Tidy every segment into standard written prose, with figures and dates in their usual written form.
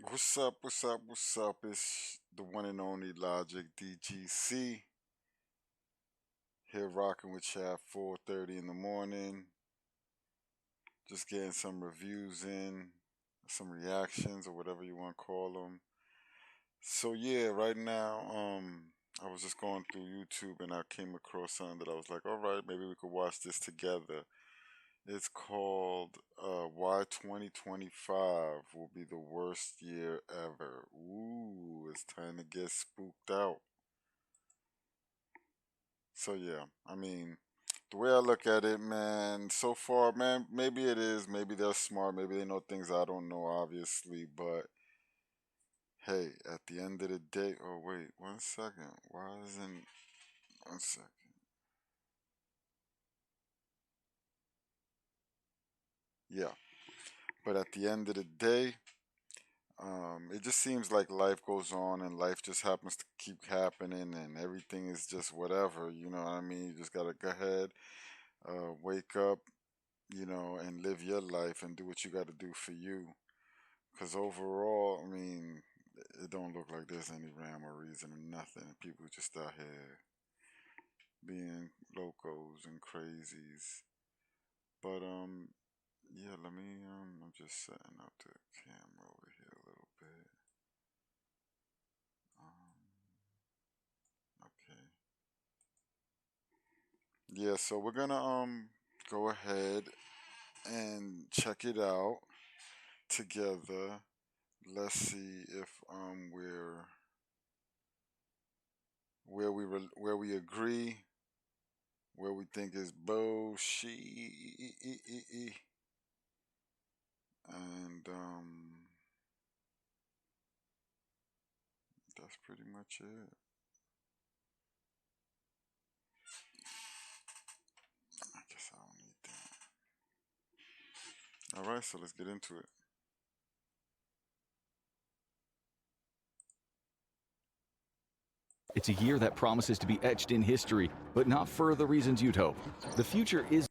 What's up? What's up? What's up? It's the one and only Logic DGC here, rocking with you at 4:30 in the morning. Just getting some reviews in, some reactions or whatever you want to call them. So yeah, right now, I was just going through YouTube and I came across something that I was like, all right, maybe we could watch this together. It's called Why 2025 Will Be the Worst Year Ever. Ooh, it's time to get spooked out. So yeah, I mean, the way I look at it, man, so far, man, maybe it is, maybe they're smart, maybe they know things I don't know, obviously, but hey, at the end of the day, oh wait, 1 second, why isn't 1 second? Yeah, but at the end of the day, it just seems like life goes on and life just happens to keep happening and everything is just whatever, you know what I mean? You just gotta go ahead, wake up, and live your life and do what you gotta do for you. Because overall, I mean, it don't look like there's any rhyme or reason or nothing. People just out here being locos and crazies. But yeah, I'm just setting up the camera over here a little bit. Okay. Yeah, so we're gonna go ahead and check it out together. Let's see if we're where we agree, where we think is bullshit, and that's pretty much it. I guess I don't need that. All right, so let's get into it. It's a year that promises to be etched in history, but not for the reasons you'd hope. The future is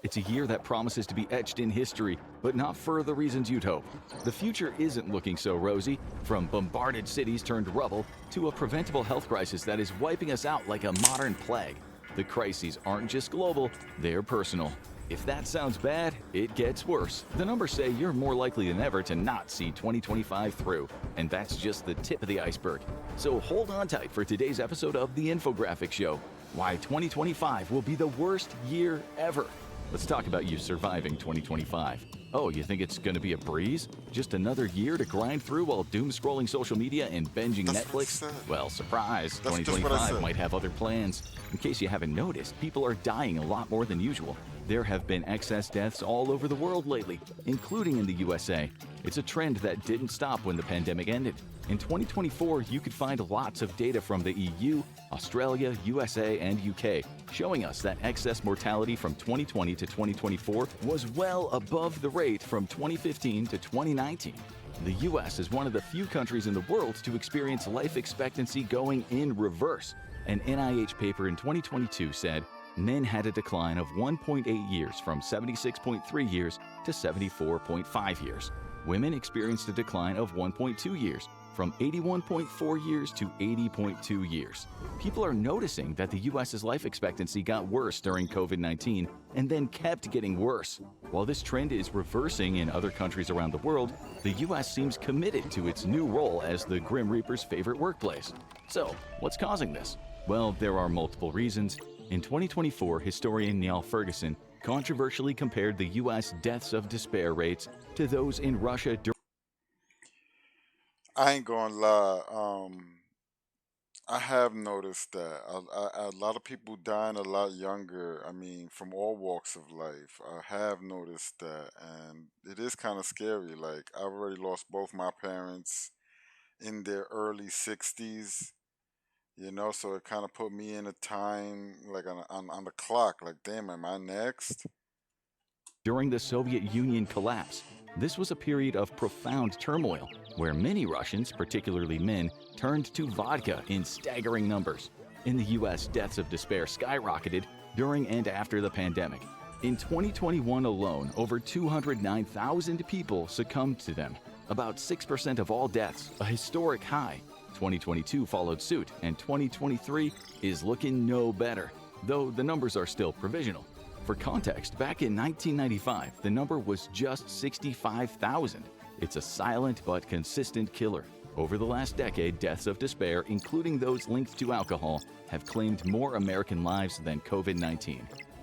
It's a year that promises to be etched in history, but not for the reasons you'd hope. The future isn't looking so rosy, from bombarded cities turned rubble to a preventable health crisis that is wiping us out like a modern plague. The crises aren't just global, they're personal. If that sounds bad, it gets worse. The numbers say you're more likely than ever to not see 2025 through, and that's just the tip of the iceberg. So hold on tight for today's episode of The Infographic Show, why 2025 will be the worst year ever. Let's talk about you surviving 2025. Oh, you think it's going to be a breeze? Just another year to grind through while doom scrolling social media and binging That's what I Netflix? said. Well, surprise, That's just what I 2025 said. might have other plans. In case you haven't noticed, people are dying a lot more than usual. There have been excess deaths all over the world lately, including in the USA. It's a trend that didn't stop when the pandemic ended. In 2024, you could find lots of data from the EU, Australia, USA, and UK, showing us that excess mortality from 2020 to 2024 was well above the rate from 2015 to 2019. The US is one of the few countries in the world to experience life expectancy going in reverse. An NIH paper in 2022 said men had a decline of 1.8 years from 76.3 years to 74.5 years. Women experienced a decline of 1.2 years from 81.4 years to 80.2 years. People are noticing that the US's life expectancy got worse during COVID-19 and then kept getting worse. While this trend is reversing in other countries around the world, the US seems committed to its new role as the Grim Reaper's favorite workplace. So, what's causing this? Well, there are multiple reasons. In 2024, historian Niall Ferguson controversially compared the US deaths of despair rates to those in Russia during I ain't gonna lie. I have noticed that a lot of people dying a lot younger. I mean, from all walks of life. I have noticed that, and it is kind of scary. Like I've already lost both my parents in their early 60s. So it kind of put me in a time like on the clock. Like, damn, am I next? the Soviet Union collapse. This was a period of profound turmoil where many Russians, particularly men, turned to vodka in staggering numbers. In the US, deaths of despair skyrocketed during and after the pandemic. In 2021 alone, over 209,000 people succumbed to them. about 6% of all deaths, a historic high. 2022 followed suit, and 2023 is looking no better, though the numbers are still provisional. For context, back in 1995, the number was just 65,000. It's a silent but consistent killer. Over the last decade, deaths of despair, including those linked to alcohol, have claimed more American lives than COVID-19.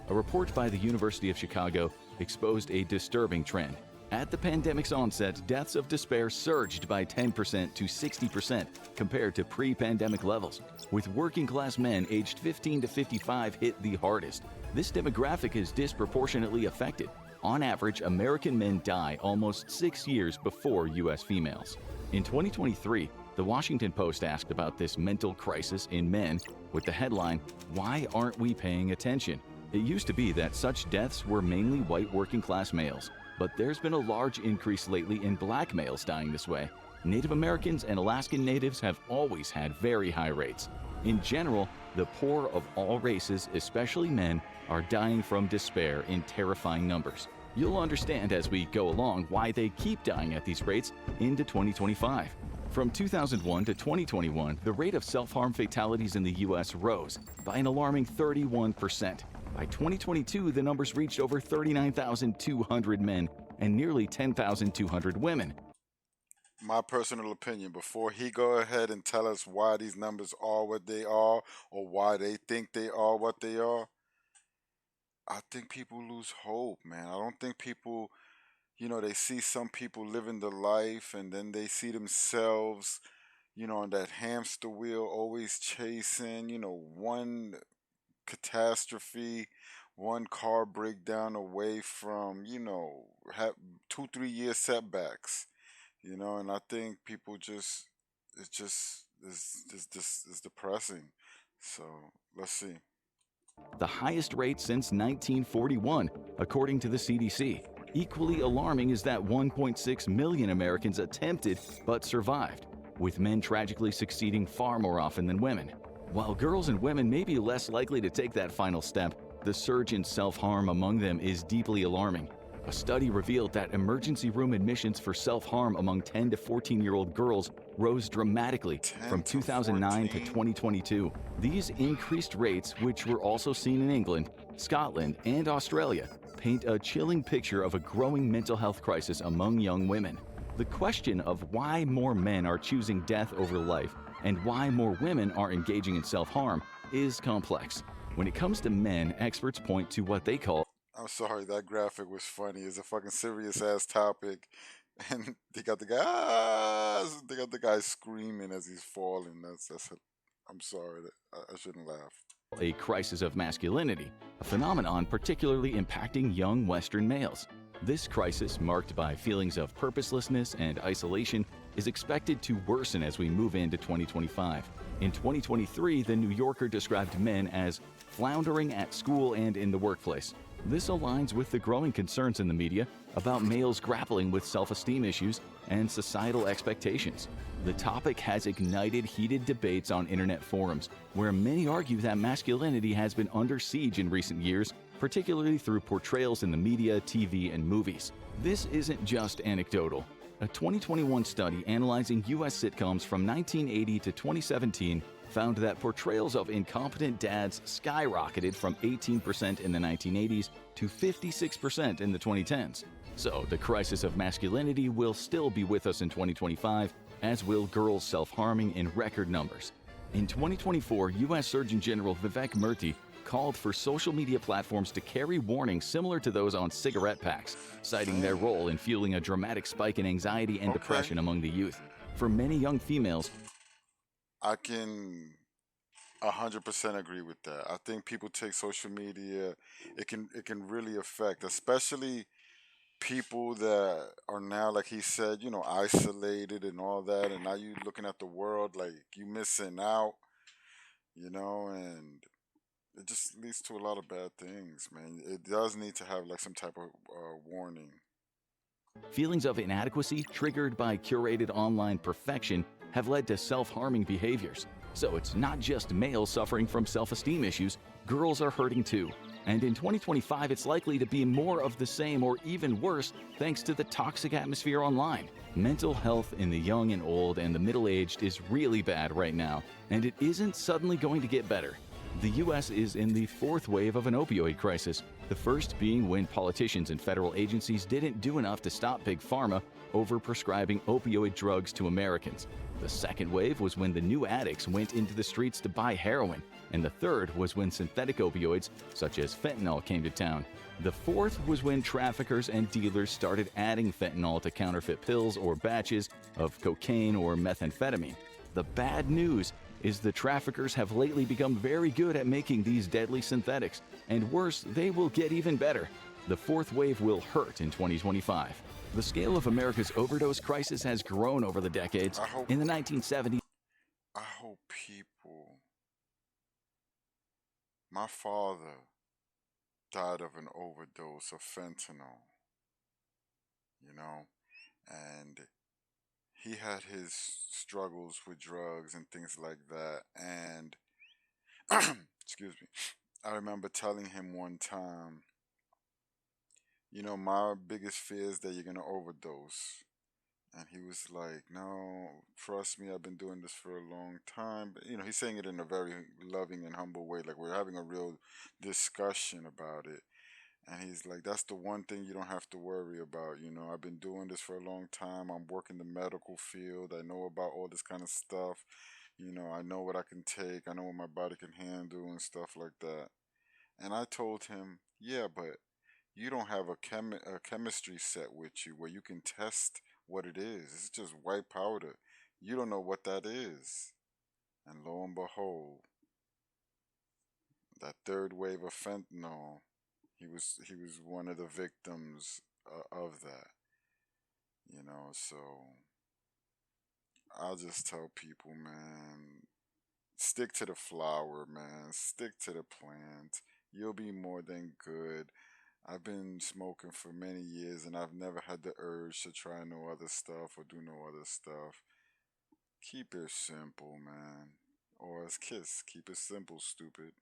A report by the University of Chicago exposed a disturbing trend. At the pandemic's onset, deaths of despair surged by 10% to 60% compared to pre-pandemic levels, with working-class men aged 15 to 55 hit the hardest. This demographic is disproportionately affected. On average, American men die almost 6 years before U.S. females. In 2023, The Washington Post asked about this mental crisis in men with the headline, "Why aren't we paying attention?" It used to be that such deaths were mainly white working-class males, but there's been a large increase lately in black males dying this way. Native Americans and Alaskan Natives have always had very high rates. In general, the poor of all races, especially men, are dying from despair in terrifying numbers. You'll understand as we go along why they keep dying at these rates into 2025. From 2001 to 2021, the rate of self-harm fatalities in the U.S. rose by an alarming 31%. By 2022, the numbers reached over 39,200 men and nearly 10,200 women. My personal opinion, before he go ahead and tell us why these numbers are what they are or why they think they are what they are, I think people lose hope, man. I don't think people, they see some people living the life and then they see themselves, on that hamster wheel, always chasing, one catastrophe, one car breakdown away from, 2-3 year setbacks, and I think people it's depressing. So let's see. The highest rate since 1941, according to the CDC. Equally alarming is that 1.6 million Americans attempted but survived, with men tragically succeeding far more often than women. While girls and women may be less likely to take that final step, the surge in self-harm among them is deeply alarming. A study revealed that emergency room admissions for self-harm among 10 to 14-year-old girls rose dramatically from 2009 to 2022. These increased rates, which were also seen in England, Scotland, and Australia, paint a chilling picture of a growing mental health crisis among young women. The question of why more men are choosing death over life and why more women are engaging in self-harm is complex. When it comes to men, experts point to what they call I'm sorry, that graphic was funny. It's a fucking serious ass topic, and they got the guy screaming as he's falling. I'm sorry, I shouldn't laugh. a crisis of masculinity, a phenomenon particularly impacting young Western males. This crisis, marked by feelings of purposelessness and isolation, is expected to worsen as we move into 2025. In 2023, The New Yorker described men as floundering at school and in the workplace. This aligns with the growing concerns in the media about males grappling with self-esteem issues and societal expectations. The topic has ignited heated debates on internet forums, where many argue that masculinity has been under siege in recent years, particularly through portrayals in the media, TV, and movies. This isn't just anecdotal. A 2021 study analyzing U.S. sitcoms from 1980 to 2017 found that portrayals of incompetent dads skyrocketed from 18% in the 1980s to 56% in the 2010s. So the crisis of masculinity will still be with us in 2025, as will girls self-harming in record numbers. In 2024, U.S. Surgeon General Vivek Murthy called for social media platforms to carry warnings similar to those on cigarette packs, citing their role in fueling a dramatic spike in anxiety and depression among the youth. For many young females, I can 100% agree with that. I think people take social media, it can really affect, especially people that are now, like he said, isolated and all that, and now you looking at the world like you missing out, and it just leads to a lot of bad things, man. It does need to have like some type of warning. feelings of inadequacy triggered by curated online perfection have led to self-harming behaviors. So it's not just males suffering from self-esteem issues, girls are hurting too. And in 2025, it's likely to be more of the same or even worse thanks to the toxic atmosphere online. Mental health in the young and old and the middle-aged is really bad right now, and it isn't suddenly going to get better. The U.S. is in the fourth wave of an opioid crisis, the first being when politicians and federal agencies didn't do enough to stop Big Pharma over-prescribing opioid drugs to Americans. The second wave was when the new addicts went into the streets to buy heroin, and the third was when synthetic opioids, such as fentanyl, came to town. The fourth was when traffickers and dealers started adding fentanyl to counterfeit pills or batches of cocaine or methamphetamine. The bad news is the traffickers have lately become very good at making these deadly synthetics, and worse, they will get even better. The fourth wave will hurt in 2025. The scale of America's overdose crisis has grown over the decades. In the 1970s, I hope people. My father died of an overdose of fentanyl, you know, and he had his struggles with drugs and things like that. And excuse me, I remember telling him one time, my biggest fear is that you're gonna overdose. And he was like, "No, trust me, I've been doing this for a long time." But, he's saying it in a very loving and humble way, like we're having a real discussion about it. And he's like, "That's the one thing you don't have to worry about. I've been doing this for a long time. I'm working the medical field. I know about all this kind of stuff. I know what I can take. I know what my body can handle and stuff like that." And I told him, "Yeah, but you don't have a chemistry set with you where you can test what it is. It's just white powder. You don't know what that is." And lo and behold, that third wave of fentanyl, he was one of the victims of that. So I'll just tell people, man, stick to the flower, man. Stick to the plant. You'll be more than good. I've been smoking for many years and I've never had the urge to try no other stuff or do no other stuff. Keep it simple, man. Or as Kiss, keep it simple, stupid.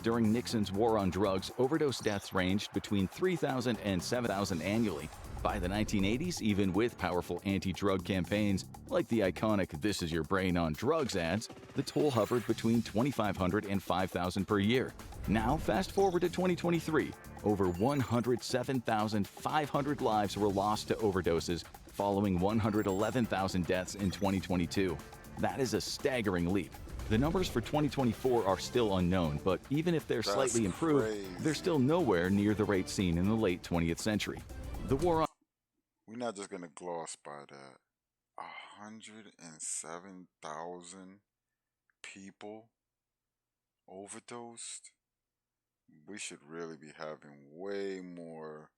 during Nixon's war on drugs, overdose deaths ranged between 3,000 and 7,000 annually. By the 1980s, even with powerful anti-drug campaigns like the iconic "This is your brain on drugs" ads, the toll hovered between 2,500 and 5,000 per year. Now, fast forward to 2023, over 107,500 lives were lost to overdoses, following 111,000 deaths in 2022. That is a staggering leap. The numbers for 2024 are still unknown, but even if they're slightly improved, they're still nowhere near the rate seen in the late 20th century. The war on We're not just gonna gloss by that. 107,000 people overdosed. We should really be having way more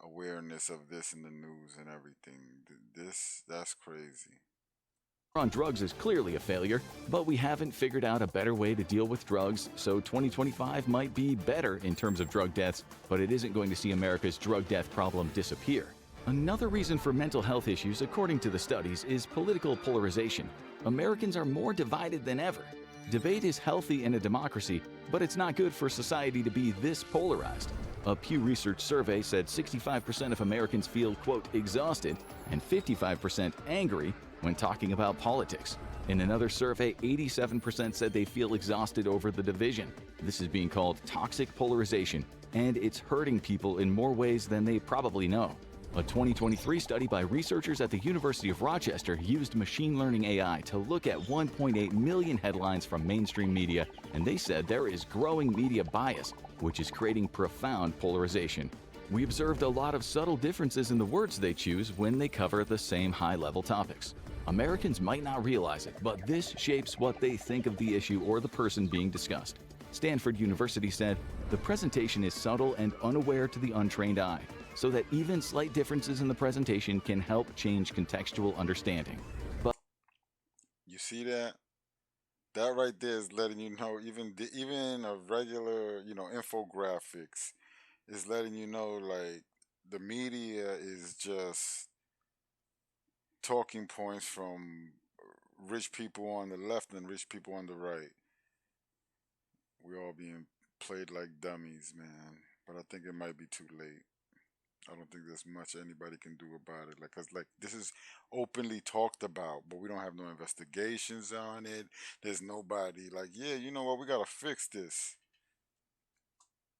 awareness of this in the news and everything. That's crazy. drugs is clearly a failure, but we haven't figured out a better way to deal with drugs, so 2025 might be better in terms of drug deaths, but it isn't going to see America's drug death problem disappear. Another reason for mental health issues, according to the studies, is political polarization. Americans are more divided than ever. Debate is healthy in a democracy, but it's not good for society to be this polarized. A Pew Research survey said 65% of Americans feel, quote, exhausted and 55% angry when talking about politics. In another survey, 87% said they feel exhausted over the division. This is being called toxic polarization, and it's hurting people in more ways than they probably know. A 2023 study by researchers at the University of Rochester used machine learning AI to look at 1.8 million headlines from mainstream media, and they said there is growing media bias, which is creating profound polarization. We observed a lot of subtle differences in the words they choose when they cover the same high-level topics. Americans might not realize it, but this shapes what they think of the issue or the person being discussed. Stanford University said, "The presentation is subtle and unaware to the untrained eye, so that even slight differences in the presentation can help change contextual understanding." But You see that? That right there is letting you know. Even a regular, infographics is letting you know, like, the media is just talking points from rich people on the left and rich people on the right. We all being played like dummies, man. But I think it might be too late. I don't think there's much anybody can do about it. Like, cause like this is openly talked about, but we don't have no investigations on it. There's nobody like, yeah, you know what? We gotta fix this.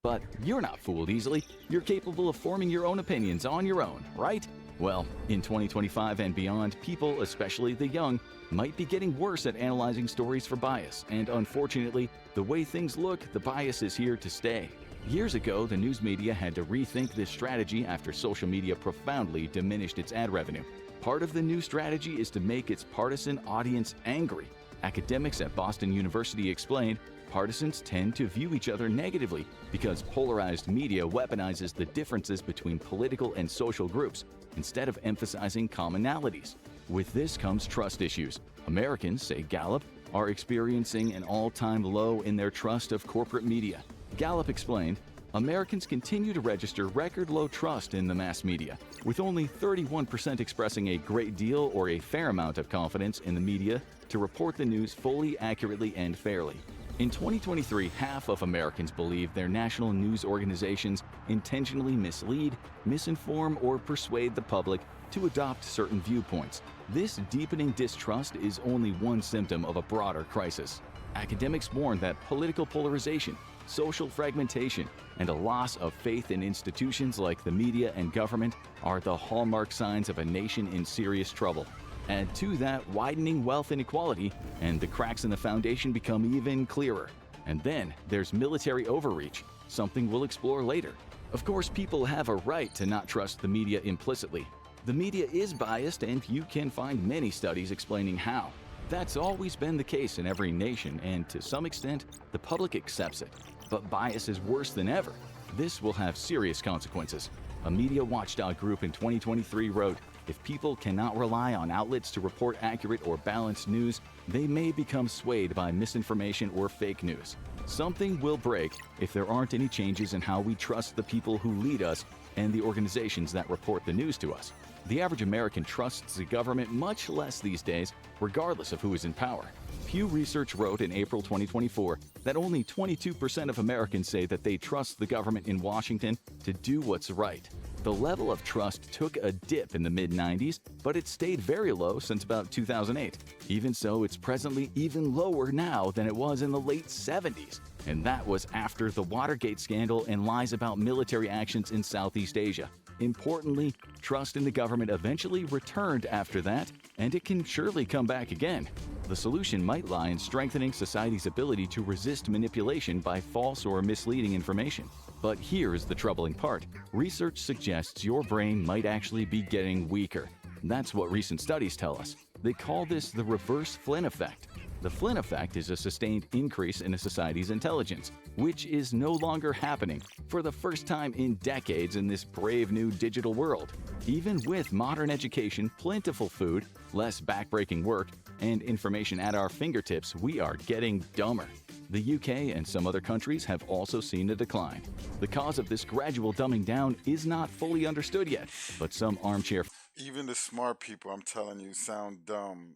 But you're not fooled easily. You're capable of forming your own opinions on your own, right? Well, in 2025 and beyond, people, especially the young, might be getting worse at analyzing stories for bias, and unfortunately, the way things look, the bias is here to stay. Years ago, the news media had to rethink this strategy after social media profoundly diminished its ad revenue. Part of the new strategy is to make its partisan audience angry. Academics at Boston University explained partisans tend to view each other negatively because polarized media weaponizes the differences between political and social groups instead of emphasizing commonalities. With this comes trust issues. Americans, say Gallup, are experiencing an all-time low in their trust of corporate media. Gallup explained, Americans continue to register record low trust in the mass media, with only 31% expressing a great deal or a fair amount of confidence in the media to report the news fully, accurately, and fairly. In 2023, half of Americans believe their national news organizations intentionally mislead, misinform, or persuade the public to adopt certain viewpoints. This deepening distrust is only one symptom of a broader crisis. Academics warn that political polarization, social fragmentation, and a loss of faith in institutions like the media and government are the hallmark signs of a nation in serious trouble. Add to that widening wealth inequality, and the cracks in the foundation become even clearer. And then there's military overreach, something we'll explore later. Of course, people have a right to not trust the media implicitly. The media is biased, and you can find many studies explaining how. That's always been the case in every nation, and to some extent, the public accepts it. But bias is worse than ever. This will have serious consequences. A media watchdog group in 2023 wrote, if people cannot rely on outlets to report accurate or balanced news, they may become swayed by misinformation or fake news. Something will break if there aren't any changes in how we trust the people who lead us and the organizations that report the news to us. The average American trusts the government much less these days, regardless of who is in power. Pew Research wrote in April 2024 that only 22% of Americans say that they trust the government in Washington to do what's right. The level of trust took a dip in the mid-90s, but it stayed very low since about 2008. Even so, it's presently even lower now than it was in the late 70s. And that was after the Watergate scandal and lies about military actions in Southeast Asia. Importantly, trust in the government eventually returned after that, and it can surely come back again. The solution might lie in strengthening society's ability to resist manipulation by false or misleading information. But here's the troubling part. Research suggests your brain might actually be getting weaker. That's what recent studies tell us. They call this the reverse Flynn effect. The Flynn effect is a sustained increase in a society's intelligence, which is no longer happening for the first time in decades in this brave new digital world. Even with modern education, plentiful food, less backbreaking work, and information at our fingertips, we are getting dumber. The UK and some other countries have also seen a decline. The cause of this gradual dumbing down is not fully understood yet, but some armchair Even the smart people, I'm telling you, sound dumb.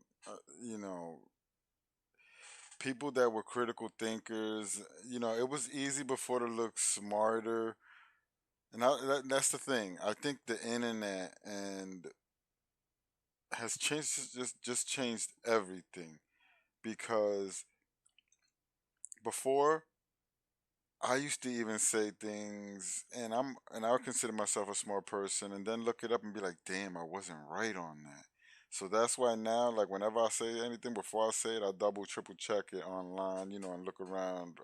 You know, people that were critical thinkers, it was easy before to look smarter. And that's the thing. I think the internet and has changed, just changed everything, because before I used to even say things, and I would consider myself a smart person, and then look it up and be like, damn, I wasn't right on that. So that's why now, like whenever I say anything, before I say it, I double, triple check it online, and look around,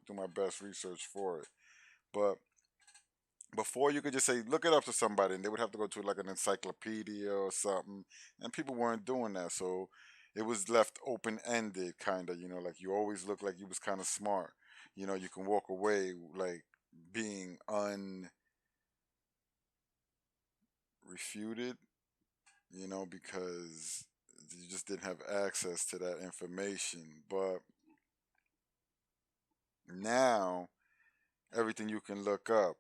do my best research for it. But before, you could just say, look it up to somebody, and they would have to go to like an encyclopedia or something, and people weren't doing that. So it was left open ended, kind of, like you always look like you was kind of smart. You can walk away like being unrefuted, because you just didn't have access to that information. But now everything you can look up,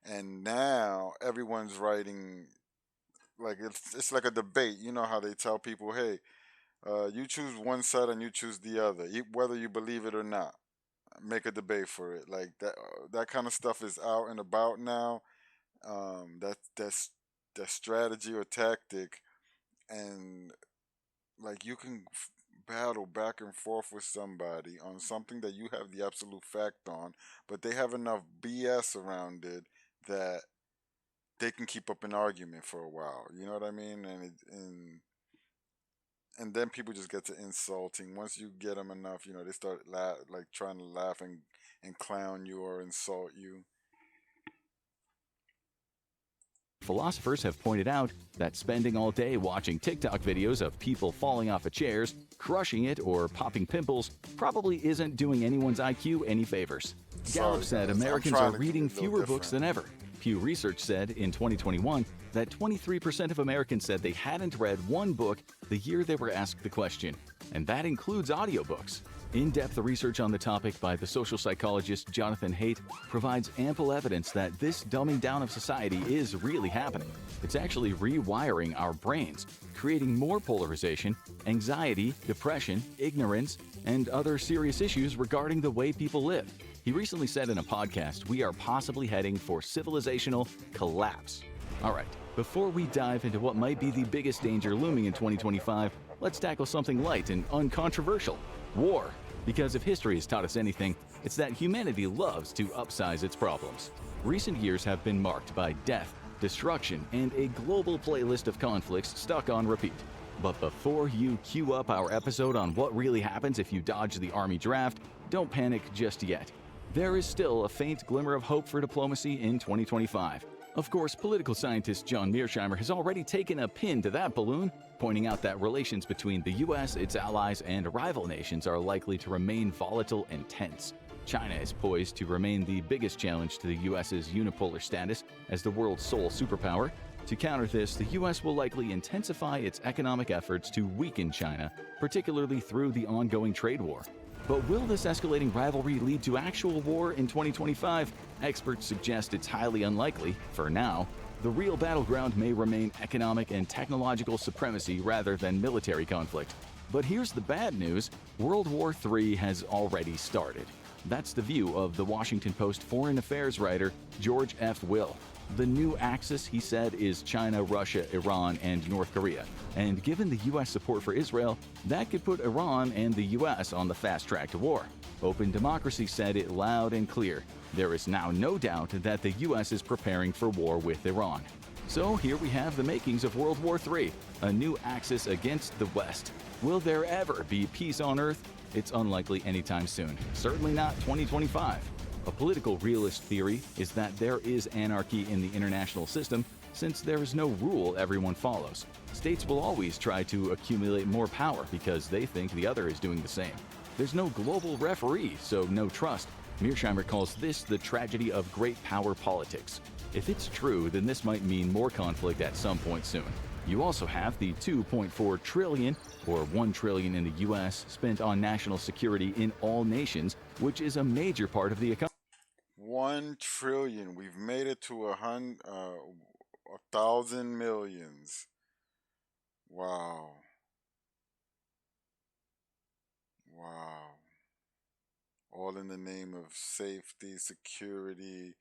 and now everyone's writing, like it's like a debate. You know how they tell people, hey, you choose one side and you choose the other, whether you believe it or not. make a debate for it. Like that kind of stuff is out and about now. That strategy or tactic, and like you can battle back and forth with somebody on something that you have the absolute fact on, but they have enough BS around it that they can keep up an argument for a while. You know what I mean? And then people just get to insulting. Once you get them enough, they start like trying to laugh and clown you or insult you. Philosophers have pointed out that spending all day watching TikTok videos of people falling off of chairs, crushing it, or popping pimples probably isn't doing anyone's IQ any favors. Gallup said Americans are reading fewer books than ever. Pew Research said in 2021 that 23% of Americans said they hadn't read one book the year they were asked the question, and that includes audiobooks. In-depth research on the topic by the social psychologist Jonathan Haidt provides ample evidence that this dumbing down of society is really happening. It's actually rewiring our brains, creating more polarization, anxiety, depression, ignorance, and other serious issues regarding the way people live. He recently said in a podcast, we are possibly heading for civilizational collapse. All right, before we dive into what might be the biggest danger looming in 2025, let's tackle something light and uncontroversial: war. Because if history has taught us anything, it's that humanity loves to upsize its problems. Recent years have been marked by death, destruction, and a global playlist of conflicts stuck on repeat. But before you queue up our episode on what really happens if you dodge the army draft, don't panic just yet. There is still a faint glimmer of hope for diplomacy in 2025. Of course, political scientist John Mearsheimer has already taken a pin to that balloon, pointing out that relations between the U.S., its allies, and rival nations are likely to remain volatile and tense. China is poised to remain the biggest challenge to the U.S.'s unipolar status as the world's sole superpower. To counter this, the U.S. will likely intensify its economic efforts to weaken China, particularly through the ongoing trade war. But will this escalating rivalry lead to actual war in 2025? Experts suggest it's highly unlikely, for now. The real battleground may remain economic and technological supremacy rather than military conflict. But here's the bad news: World War III has already started. That's the view of the Washington Post foreign affairs writer George F. Will. The new axis, he said, is China, Russia, Iran, and North Korea. And given the U.S. support for Israel, that could put Iran and the U.S. on the fast track to war. Open Democracy said it loud and clear. There is now no doubt that the U.S. is preparing for war with Iran. So here we have the makings of World War III, a new axis against the West. Will there ever be peace on Earth? It's unlikely anytime soon. Certainly not 2025. A political realist theory is that there is anarchy in the international system since there is no rule everyone follows. States will always try to accumulate more power because they think the other is doing the same. There's no global referee, so no trust. Mearsheimer calls this the tragedy of great power politics. If it's true, then this might mean more conflict at some point soon. You also have the $2.4 trillion, or $1 trillion in the U.S., spent on national security in all nations, which is a major part of the economy. 1 trillion. We've made it to 1,000 millions. Wow. Wow. All in the name of safety, security,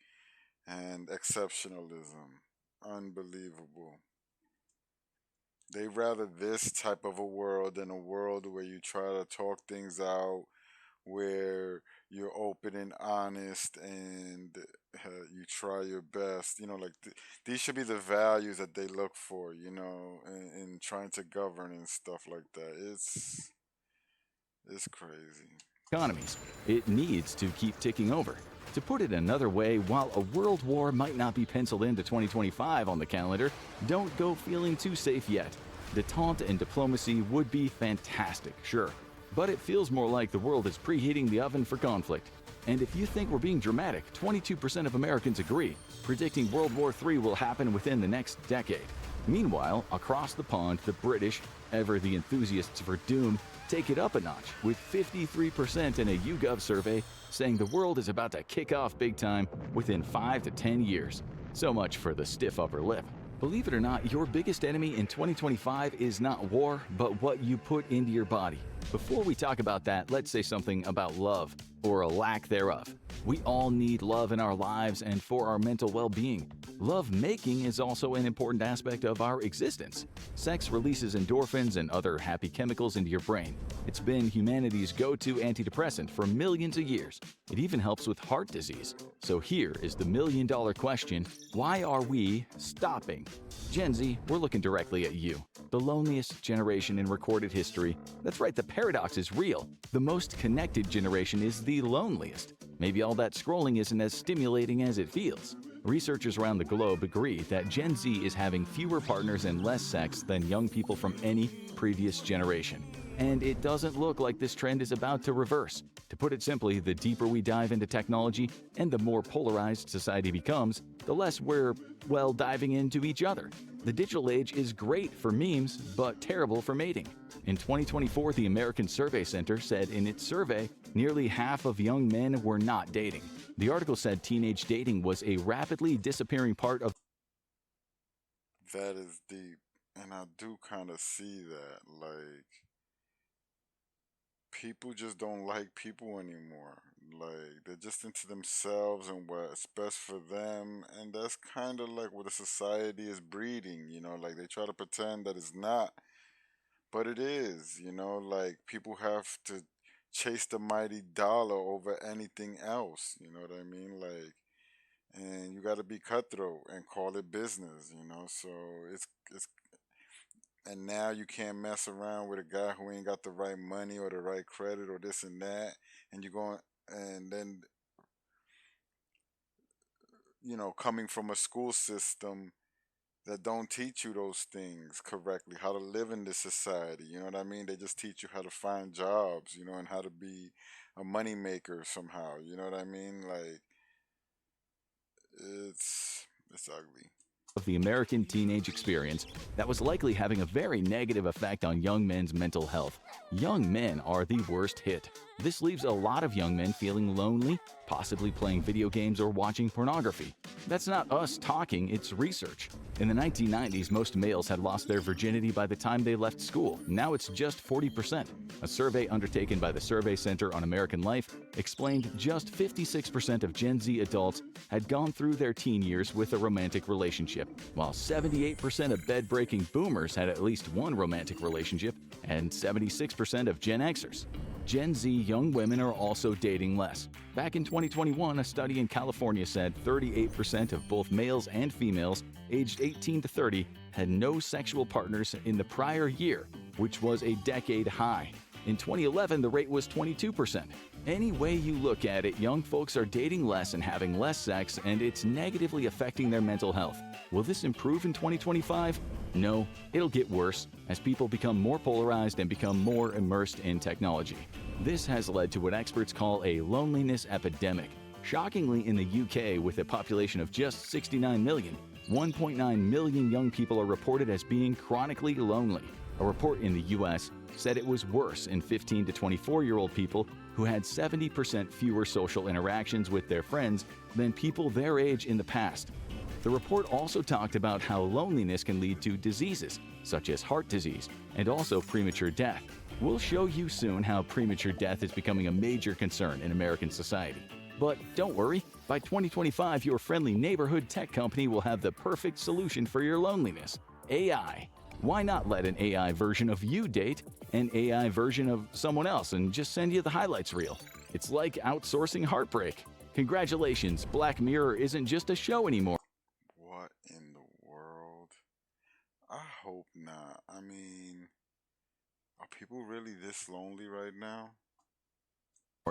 and exceptionalism. Unbelievable. They rather this type of a world than a world where you try to talk things out, where you're open and honest, and you try your best. These should be the values that they look for, in trying to govern and stuff like that. It's crazy. Economies. It needs to keep ticking over. To put it another way, while a world war might not be penciled into 2025 on the calendar, don't go feeling too safe yet. Détente and diplomacy would be fantastic, sure, but it feels more like the world is preheating the oven for conflict. And if you think we're being dramatic, 22% of Americans agree, predicting World War III will happen within the next decade. Meanwhile, across the pond, the British, ever the enthusiasts for doom, take it up a notch, with 53% in a YouGov survey saying the world is about to kick off big time within 5 to 10 years. So much for the stiff upper lip. Believe it or not, your biggest enemy in 2025 is not war, but what you put into your body. Before we talk about that, let's say something about love, or a lack thereof. We all need love in our lives and for our mental well-being. Love making is also an important aspect of our existence. Sex releases endorphins and other happy chemicals into your brain. It's been humanity's go-to antidepressant for millions of years. It even helps with heart disease. So here is the million-dollar question: why are we stopping? Gen Z, we're looking directly at you. The loneliest generation in recorded history. That's right, the paradox is real. The most connected generation is the loneliest. Maybe all that scrolling isn't as stimulating as it feels. Researchers around the globe agree that Gen Z is having fewer partners and less sex than young people from any previous generation. And it doesn't look like this trend is about to reverse. To put it simply, the deeper we dive into technology and the more polarized society becomes, the less we're, well, diving into each other. The digital age is great for memes, but terrible for mating. In 2024, the American Survey Center said in its survey, nearly half of young men were not dating. The article said teenage dating was a rapidly disappearing part of. That is deep. And I do kind of see that. Like, people just don't like people anymore. Like, they're just into themselves and what's best for them. And that's kind of like what the society is breeding, like they try to pretend that it's not, but it is, like people have to chase the mighty dollar over anything else, you know what I mean? Like, and you got to be cutthroat and call it business, so it's and now you can't mess around with a guy who ain't got the right money or the right credit or this and that, and you're going, and then coming from a school system that don't teach you those things correctly, how to live in this society, you know what I mean? They just teach you how to find jobs, and how to be a money maker somehow, you know what I mean? Like, it's ugly. Of the American teenage experience that was likely having a very negative effect on young men's mental health. Young men are the worst hit. This leaves a lot of young men feeling lonely, possibly playing video games or watching pornography. That's not us talking, it's research. In the 1990s, most males had lost their virginity by the time they left school. Now it's just 40%. A survey undertaken by the Survey Center on American Life explained just 56% of Gen Z adults had gone through their teen years with a romantic relationship, while 78% of bed-breaking boomers had at least one romantic relationship, and 76% of Gen Xers. Gen Z young women are also dating less. Back in 2021, a study in California said 38% of both males and females aged 18 to 30 had no sexual partners in the prior year, which was a decade high. In 2011, the rate was 22%. Any way you look at it, young folks are dating less and having less sex, and it's negatively affecting their mental health. Will this improve in 2025? No, it'll get worse as people become more polarized and become more immersed in technology. This has led to what experts call a loneliness epidemic. Shockingly, in the UK, with a population of just 69 million, 1.9 million young people are reported as being chronically lonely. A report in the US said it was worse in 15 to 24-year-old people who had 70% fewer social interactions with their friends than people their age in the past. The report also talked about how loneliness can lead to diseases, such as heart disease, and also premature death. We'll show you soon how premature death is becoming a major concern in American society. But don't worry, by 2025, your friendly neighborhood tech company will have the perfect solution for your loneliness: AI. Why not let an AI version of you date an AI version of someone else and just send you the highlights reel? It's like outsourcing heartbreak. Congratulations, Black Mirror isn't just a show anymore. What in the world? I hope not. I mean, are people really this lonely right now?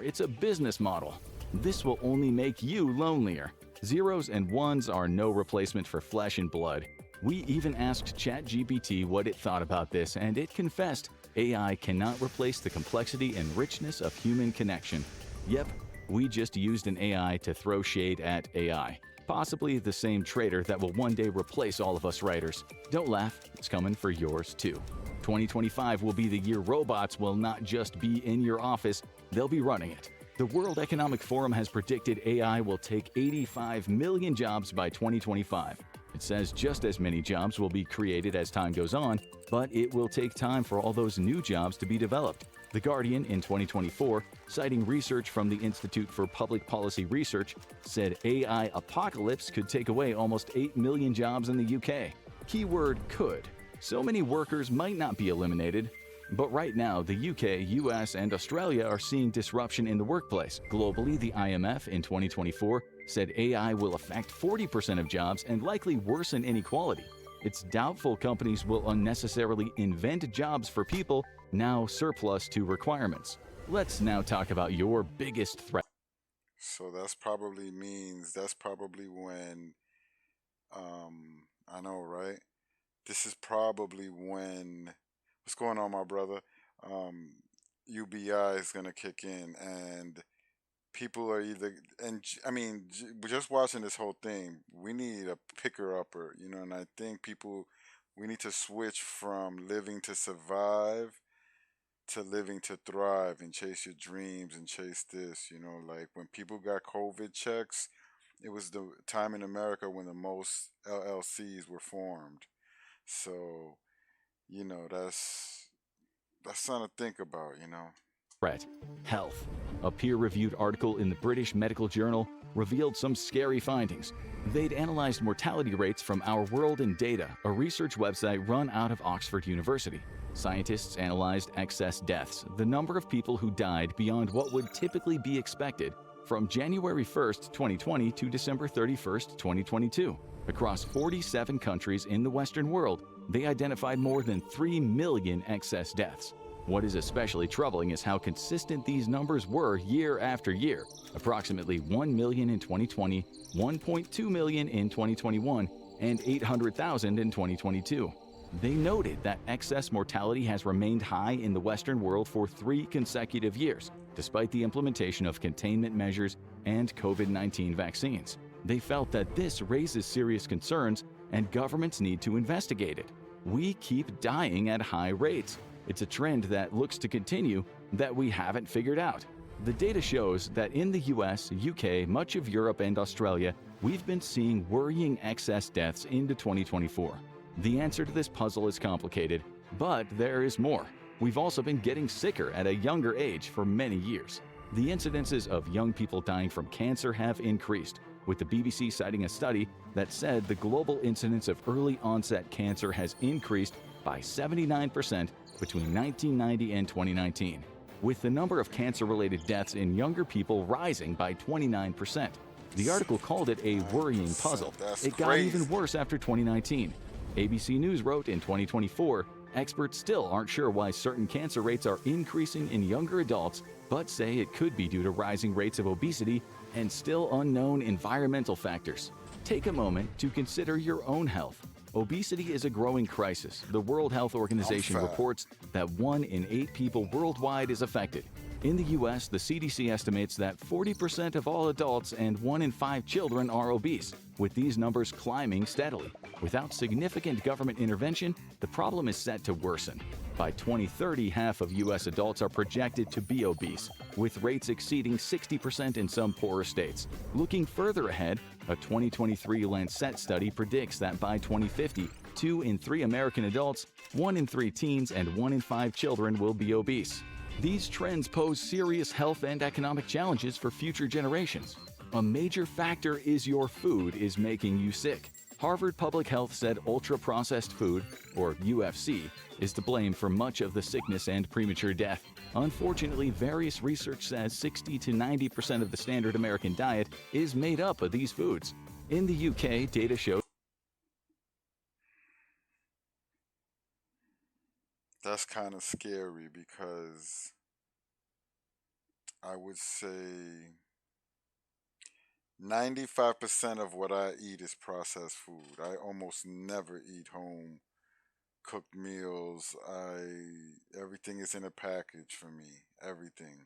It's a business model. This will only make you lonelier. Zeros and ones are no replacement for flesh and blood. We even asked ChatGPT what it thought about this, and it confessed AI cannot replace the complexity and richness of human connection. Yep, we just used an AI to throw shade at AI. Possibly the same traitor that will one day replace all of us writers. Don't laugh, it's coming for yours too. 2025 will be the year robots will not just be in your office, they'll be running it. The World Economic Forum has predicted AI will take 85 million jobs by 2025. It says just as many jobs will be created as time goes on, but it will take time for all those new jobs to be developed. The Guardian in 2024, citing research from the Institute for Public Policy Research, said AI apocalypse could take away almost 8 million jobs in the UK. Keyword could. So many workers might not be eliminated, but right now the UK, US, and Australia are seeing disruption in the workplace. Globally, the IMF in 2024 said AI will affect 40% of jobs and likely worsen inequality. It's doubtful companies will unnecessarily invent jobs for people now surplus to requirements. Let's now talk about your biggest threat. So that's probably when, I know, right? This is probably when, what's going on, my brother? Um, UBI is gonna kick in, and people are either, and I mean, just watching this whole thing, we need a picker upper, and I think we need to switch from living to survive to living to thrive and chase your dreams and chase this, like when people got COVID checks, it was the time in America when the most LLCs were formed. So, that's something to think about. Threat. Health. A peer-reviewed article in the British Medical Journal revealed some scary findings. They'd analyzed mortality rates from Our World in Data, a research website run out of Oxford University. Scientists analyzed excess deaths, the number of people who died beyond what would typically be expected, from January 1st, 2020 to December 31st, 2022. Across 47 countries in the Western world, they identified more than 3 million excess deaths. What is especially troubling is how consistent these numbers were year after year. Approximately 1 million in 2020, 1.2 million in 2021, and 800,000 in 2022. They noted that excess mortality has remained high in the Western world for 3 consecutive years, despite the implementation of containment measures and COVID-19 vaccines. They felt that this raises serious concerns and governments need to investigate it. We keep dying at high rates. It's a trend that looks to continue that we haven't figured out. The data shows that in the US, UK, much of Europe, and Australia, we've been seeing worrying excess deaths into 2024. The answer to this puzzle is complicated, but there is more. We've also been getting sicker at a younger age for many years. The incidences of young people dying from cancer have increased, with the BBC citing a study that said the global incidence of early onset cancer has increased by 79% between 1990 and 2019, with the number of cancer-related deaths in younger people rising by 29%. The article called it a worrying puzzle. It got even worse after 2019. ABC News wrote in 2024, experts still aren't sure why certain cancer rates are increasing in younger adults, but say it could be due to rising rates of obesity and still unknown environmental factors. Take a moment to consider your own health. Obesity is a growing crisis. The World Health Organization reports that 1 in 8 people worldwide is affected. In the U.S., the CDC estimates that 40% of all adults and 1 in 5 children are obese, with these numbers climbing steadily. Without significant government intervention, the problem is set to worsen. By 2030, half of U.S. adults are projected to be obese, with rates exceeding 60% in some poorer states. Looking further ahead, a 2023 Lancet study predicts that by 2050, 2 in 3 American adults, 1 in 3 teens, and 1 in 5 children will be obese. These trends pose serious health and economic challenges for future generations. A major factor is your food is making you sick. Harvard Public Health said ultra-processed food, or UFC, is to blame for much of the sickness and premature death. Unfortunately, various research says 60 to 90% of the standard American diet is made up of these foods. In the UK, data shows That's kind of scary because I would say 95% of what I eat is processed food. I almost never eat home cooked meals. Everything is in a package for me. Everything.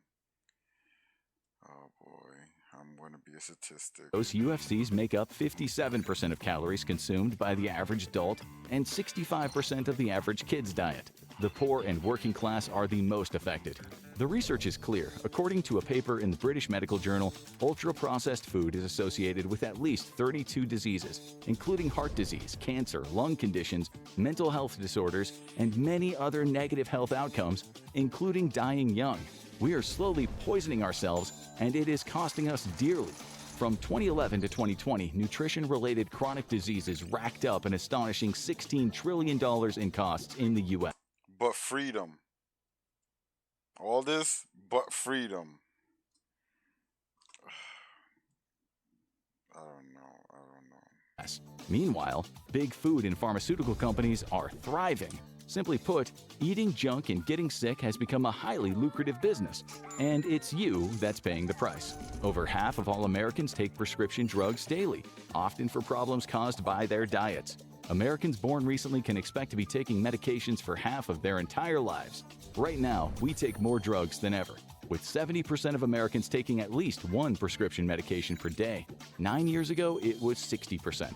Oh boy, I'm going to be a statistic. those UFCs make up 57% of calories consumed by the average adult and 65% of the average kid's diet. The poor and working class are the most affected. The research is clear. According to a paper in the British Medical Journal, ultra-processed food is associated with at least 32 diseases, including heart disease, cancer, lung conditions, mental health disorders, and many other negative health outcomes, including dying young. We are slowly poisoning ourselves, and it is costing us dearly. From 2011 to 2020, nutrition-related chronic diseases racked up an astonishing $16 trillion in costs in the U.S. But freedom. All this, but freedom. I don't know. I don't know. Meanwhile, big food and pharmaceutical companies are thriving. Simply put, eating junk and getting sick has become a highly lucrative business, and it's you that's paying the price. Over half of all Americans take prescription drugs daily, often for problems caused by their diets. Americans born recently can expect to be taking medications for half of their entire lives. Right now, we take more drugs than ever, with 70% of Americans taking at least one prescription medication per day. 9 years ago, it was 60%.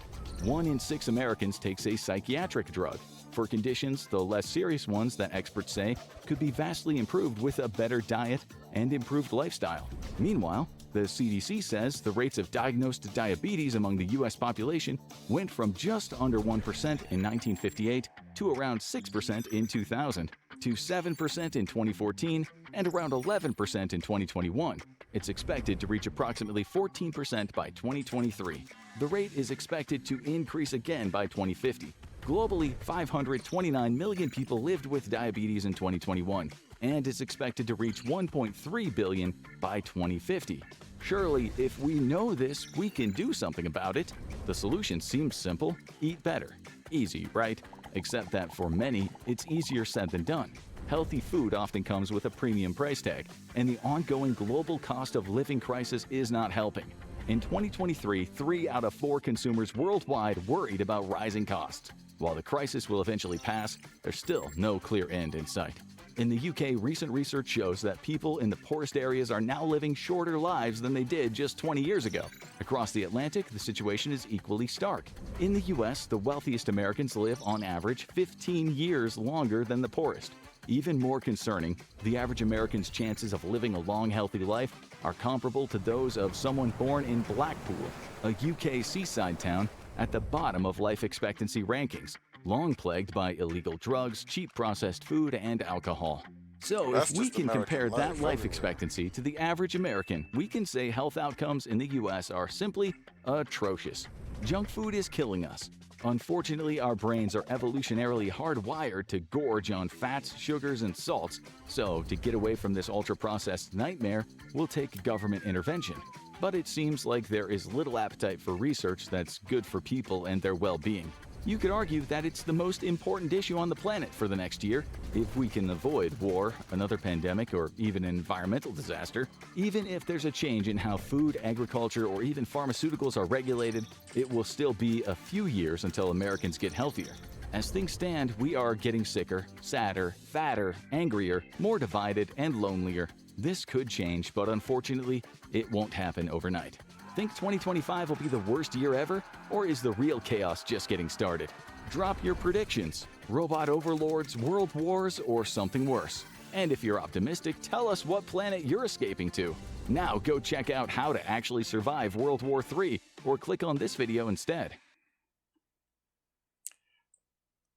1 in 6 Americans takes a psychiatric drug for conditions, the less serious ones that experts say could be vastly improved with a better diet and improved lifestyle. Meanwhile, the CDC says the rates of diagnosed diabetes among the U.S. population went from just under 1% in 1958 to around 6% in 2000, to 7% in 2014, and around 11% in 2021. It's expected to reach approximately 14% by 2023. The rate is expected to increase again by 2050. Globally, 529 million people lived with diabetes in 2021, and is expected to reach 1.3 billion by 2050. Surely, if we know this, we can do something about it. The solution seems simple: eat better. Easy, right? Except that for many, it's easier said than done. Healthy food often comes with a premium price tag, and the ongoing global cost of living crisis is not helping. In 2023, 3 out of 4 consumers worldwide worried about rising costs. While the crisis will eventually pass, there's still no clear end in sight. In the UK, recent research shows that people in the poorest areas are now living shorter lives than they did just 20 years ago. Across the Atlantic, the situation is equally stark. In the US, the wealthiest Americans live on average 15 years longer than the poorest. Even more concerning, the average American's chances of living a long, healthy life are comparable to those of someone born in Blackpool, a UK seaside town at the bottom of life expectancy rankings, long plagued by illegal drugs, cheap processed food, and alcohol. So, That's if we just can American compare that life everywhere. expectancy to the average American, we can say health outcomes in the US are simply atrocious. Junk food is killing us. Unfortunately, our brains are evolutionarily hardwired to gorge on fats, sugars, and salts, so to get away from this ultra-processed nightmare, we'll take government intervention. But it seems like there is little appetite for research that's good for people and their well-being. You could argue that it's the most important issue on the planet for the next year. If we can avoid war, another pandemic, or even an environmental disaster, even if there's a change in how food, agriculture, or even pharmaceuticals are regulated, it will still be a few years until Americans get healthier. As things stand, we are getting sicker, sadder, fatter, angrier, more divided, and lonelier. This could change, but unfortunately, it won't happen overnight. Think 2025 will be the worst year ever? Or is the real chaos just getting started? Drop your predictions. Robot overlords, world wars, or something worse. And if you're optimistic, tell us what planet you're escaping to. Now go check out how to actually survive World War III, or click on this video instead.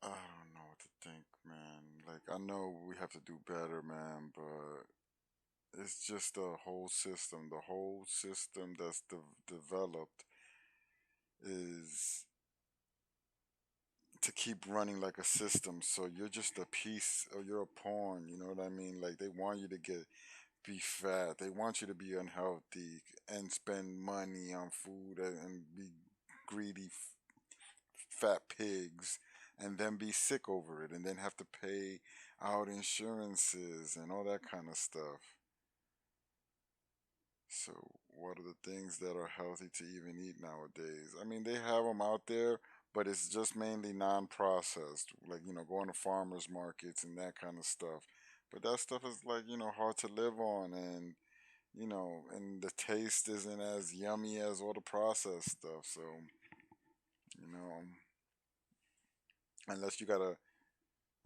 I don't know what to think, man. Like, I know we have to do better, man, but it's just the whole system. The whole system that's developed is to keep running like a system. So you're just a piece, or you're a pawn. You know what I mean? Like, they want you to be fat. They want you to be unhealthy and spend money on food and be greedy, fat pigs, and then be sick over it, and then have to pay out insurances and all that kind of stuff. So, what are the things that are healthy to even eat nowadays? I mean, they have them out there, but it's just mainly non processed, like, going to farmers markets and that kind of stuff. But that stuff is like, hard to live on, and the taste isn't as yummy as all the processed stuff. So, you know, unless you got a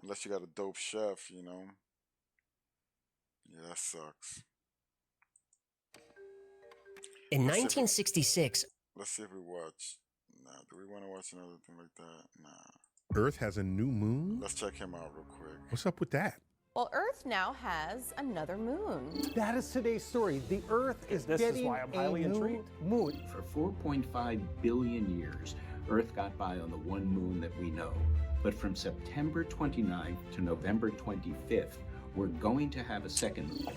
unless you got a dope chef, Yeah, that sucks. In Let's see if we, 1966, let's see if we watch. Nah, do we want to watch another thing like that? Nah. Earth has a new moon? Let's check him out real quick. What's up with that? Well, Earth now has another moon. That is today's story. The Earth is getting why I'm highly a new intrigued. moon. For 4.5 billion years, Earth got by on the one moon that we know. But from September 29th to November 25th, we're going to have a second moon.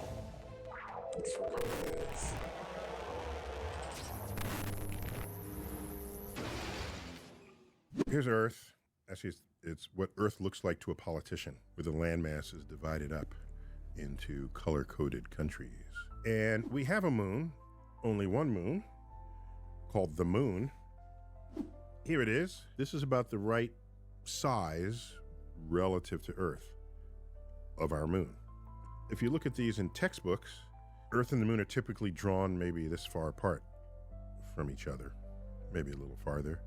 It's for a couple of days. Here's Earth. Actually, it's what Earth looks like to a politician, where the landmass is divided up into color-coded countries. And we have a moon, only one moon, called the Moon. Here it is. This is about the right size relative to Earth of our moon. If you look at these in textbooks, Earth and the Moon are typically drawn maybe this far apart from each other, maybe a little farther,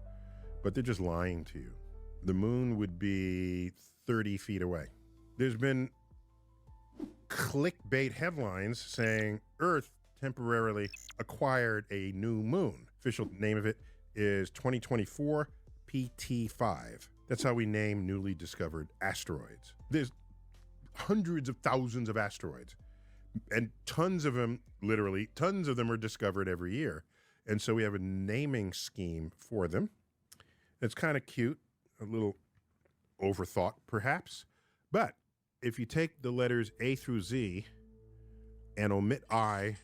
but they're just lying to you. The moon would be 30 feet away. There's been clickbait headlines saying Earth temporarily acquired a new moon. Official name of it is 2024 PT5. That's how we name newly discovered asteroids. There's hundreds of thousands of asteroids, and tons of them, literally, tons of them are discovered every year. And so we have a naming scheme for them. It's kind of cute, a little overthought perhaps. But if you take the letters A through Z and omit I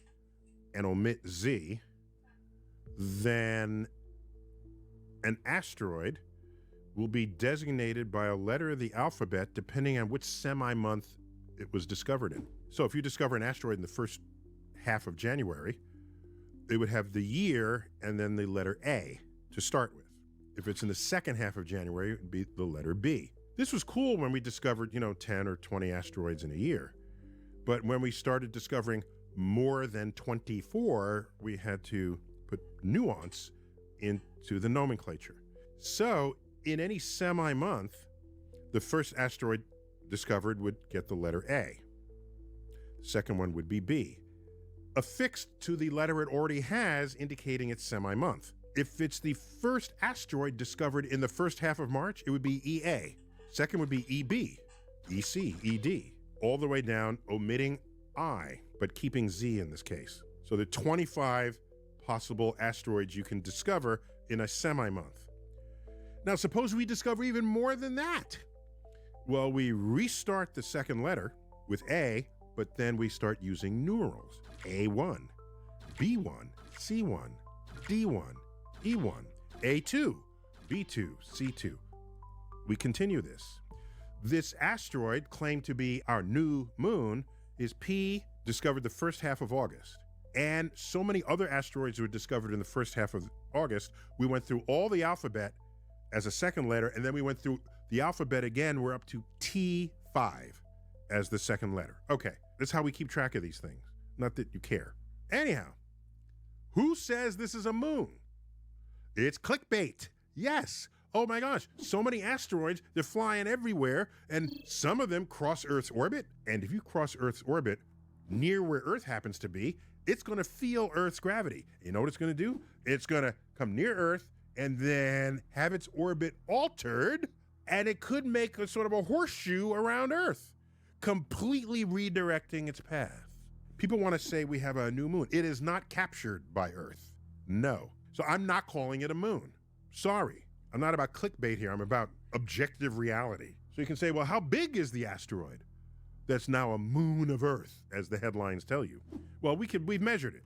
and omit Z, then an asteroid will be designated by a letter of the alphabet depending on which semi-month it was discovered in. So if you discover an asteroid in the first half of January, it would have the year and then the letter A to start with. If it's in the second half of January, it would be the letter B. This was cool when we discovered, 10 or 20 asteroids in a year. But when we started discovering more than 24, we had to put nuance into the nomenclature. So in any semi-month, the first asteroid discovered would get the letter A. The second one would be B, affixed to the letter it already has, indicating it's semi-month. If it's the first asteroid discovered in the first half of March, it would be EA. Second would be EB, EC, ED, all the way down, omitting I, but keeping Z in this case. So there are 25 possible asteroids you can discover in a semi-month. Now, suppose we discover even more than that. Well, we restart the second letter with A, but then we start using numerals. A1, B1, C1, D1, E1, A2, B2, C2. We continue this. This asteroid, claimed to be our new moon, is P, discovered the first half of August. And so many other asteroids were discovered in the first half of August, we went through all the alphabet as a second letter, and then we went through the alphabet again. We're up to T5 as the second letter. Okay, that's how we keep track of these things. Not that you care. Anyhow, who says this is a moon? It's clickbait. Yes. Oh my gosh, so many asteroids, they're flying everywhere, and some of them cross Earth's orbit. And if you cross Earth's orbit near where Earth happens to be, it's going to feel Earth's gravity. You know what it's going to do? It's going to come near Earth and then have its orbit altered, and it could make a sort of a horseshoe around Earth, completely redirecting its path. People want to say we have a new moon. It is not captured by Earth. No. So I'm not calling it a moon. Sorry. I'm not about clickbait here. I'm about objective reality. So you can say, well, how big is the asteroid that's now a moon of Earth, as the headlines tell you? Well, we've measured it.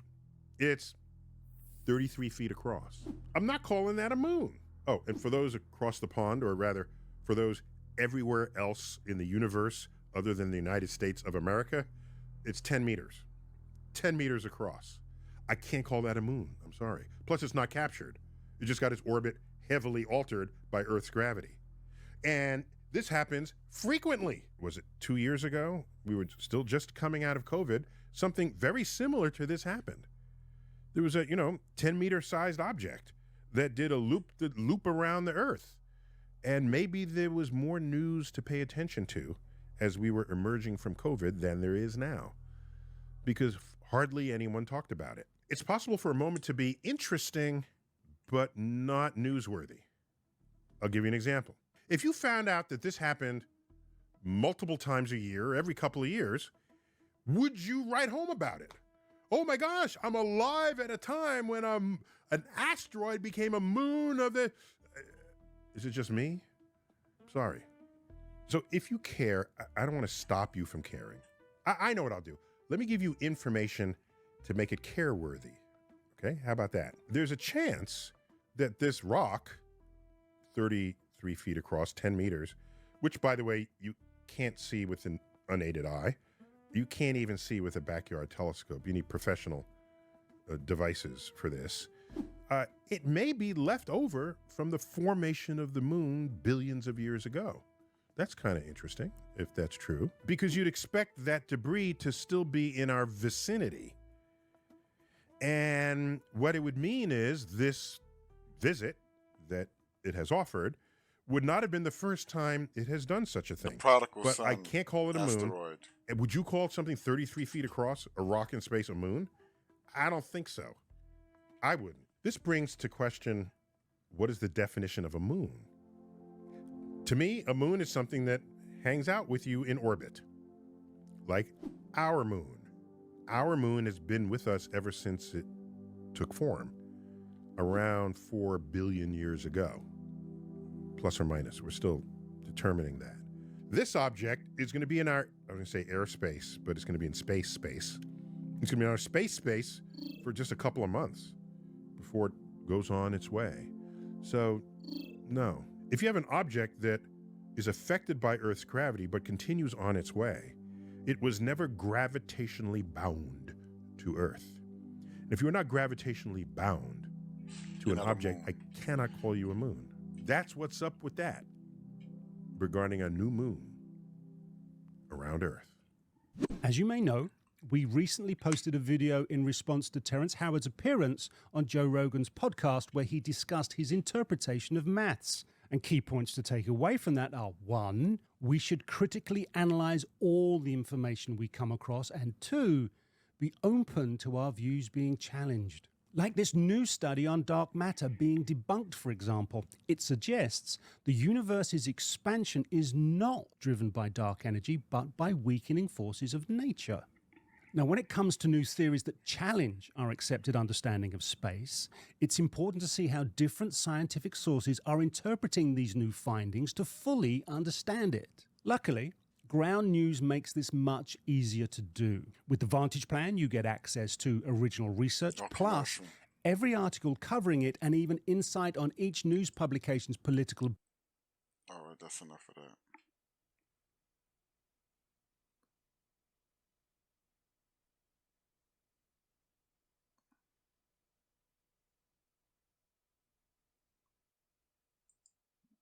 It's 33 feet across. I'm not calling that a moon. Oh, and for those across the pond, or rather, for those everywhere else in the universe other than the United States of America, it's 10 meters. 10 meters across. I can't call that a moon. I'm sorry. Plus, it's not captured. It just got its orbit heavily altered by Earth's gravity. And this happens frequently. Was it 2 years ago? We were still just coming out of COVID. Something very similar to this happened. There was a, 10-meter sized object that did a loop around the Earth. And maybe there was more news to pay attention to as we were emerging from COVID than there is now. because hardly anyone talked about it. It's possible for a moment to be interesting, but not newsworthy. I'll give you an example. If you found out that this happened multiple times a year, every couple of years, would you write home about it? Oh my gosh, I'm alive at a time when an asteroid became a moon of the... Is it just me? Sorry. So if you care, I don't want to stop you from caring. I know what I'll do. Let me give you information to make it care-worthy. Okay, how about that? There's a chance that this rock, 33 feet across, 10 meters, which, by the way, you can't see with an unaided eye. You can't even see with a backyard telescope. You need professional devices for this. It may be left over from the formation of the moon billions of years ago. That's kind of interesting, if that's true, because you'd expect that debris to still be in our vicinity. And what it would mean is this visit that it has offered would not have been the first time it has done such a thing. The prodigal but son I can't call it a asteroid. moon. And would you call something 33 feet across, a rock in space, a moon? I don't think so. I wouldn't. This brings to question, what is the definition of a moon? To me, a moon is something that hangs out with you in orbit, like our moon. Our moon has been with us ever since it took form, around 4 billion years ago, plus or minus. We're still determining that. This object is going to be in our, I'm going to say airspace, but it's going to be in space. It's going to be in our space for just a couple of months before it goes on its way. So, no. If you have an object that is affected by Earth's gravity but continues on its way, it was never gravitationally bound to Earth. And if you are not gravitationally bound to an object, I cannot call you a moon. That's what's up with that regarding a new moon around Earth. As you may know, we recently posted a video in response to Terrence Howard's appearance on Joe Rogan's podcast where he discussed his interpretation of maths. And key points to take away from that are: 1, we should critically analyze all the information we come across, and 2, be open to our views being challenged. Like this new study on dark matter being debunked, for example. It suggests the universe's expansion is not driven by dark energy, but by weakening forces of nature. Now, when it comes to new theories that challenge our accepted understanding of space, it's important to see how different scientific sources are interpreting these new findings to fully understand it. Luckily, Ground News makes this much easier to do. With the Vantage Plan, you get access to original research, plus every article covering it and even insight on each news publication's political... All right, that's enough of that.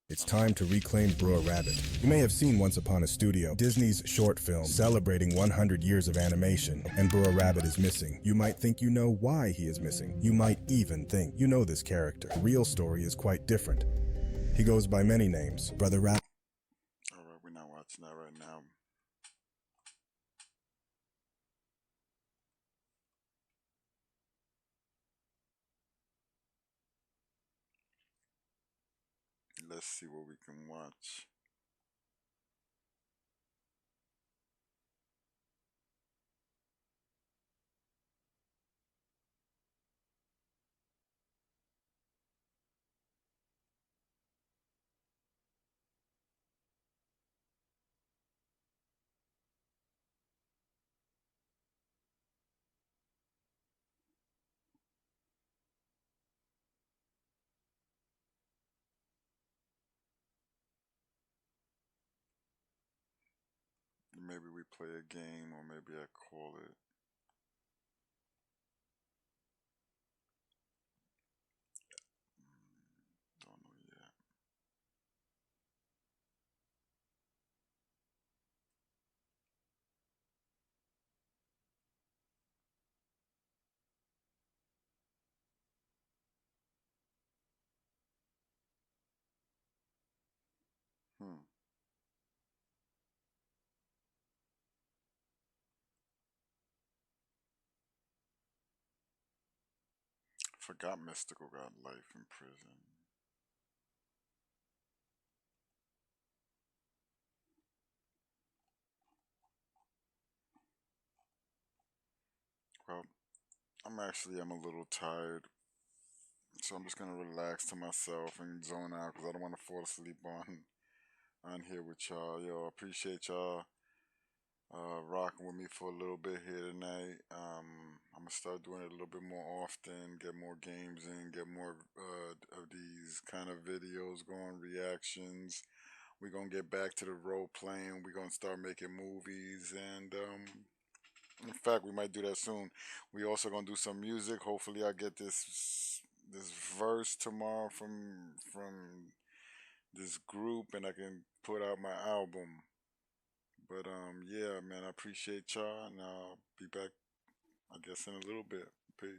It's time to reclaim Brer Rabbit. You may have seen Once Upon a Studio, Disney's short film celebrating 100 years of animation, and Brer Rabbit is missing. You might think you know why he is missing. You might even think you know this character. The real story is quite different. He goes by many names. Brother Rabbit. All right, we're not watching that right now. Let's see what we can watch. Maybe we play a game, or maybe I call it. Don't know yet. Hmm. Forgot Mystical got life in prison. Well, I'm a little tired, so I'm just gonna relax to myself and zone out because I don't want to fall asleep on here with y'all. Yo, appreciate y'all rocking with me for a little bit here tonight. I'm gonna start doing it a little bit more often, get more games in, get more of these kind of videos going, reactions. We're gonna get back to the role playing. We're gonna start making movies, and in fact, we might do that soon. We also gonna do some music. Hopefully, I get this verse tomorrow from this group, and I can put out my album. But yeah, man, I appreciate y'all, and I'll be back, I guess, in a little bit.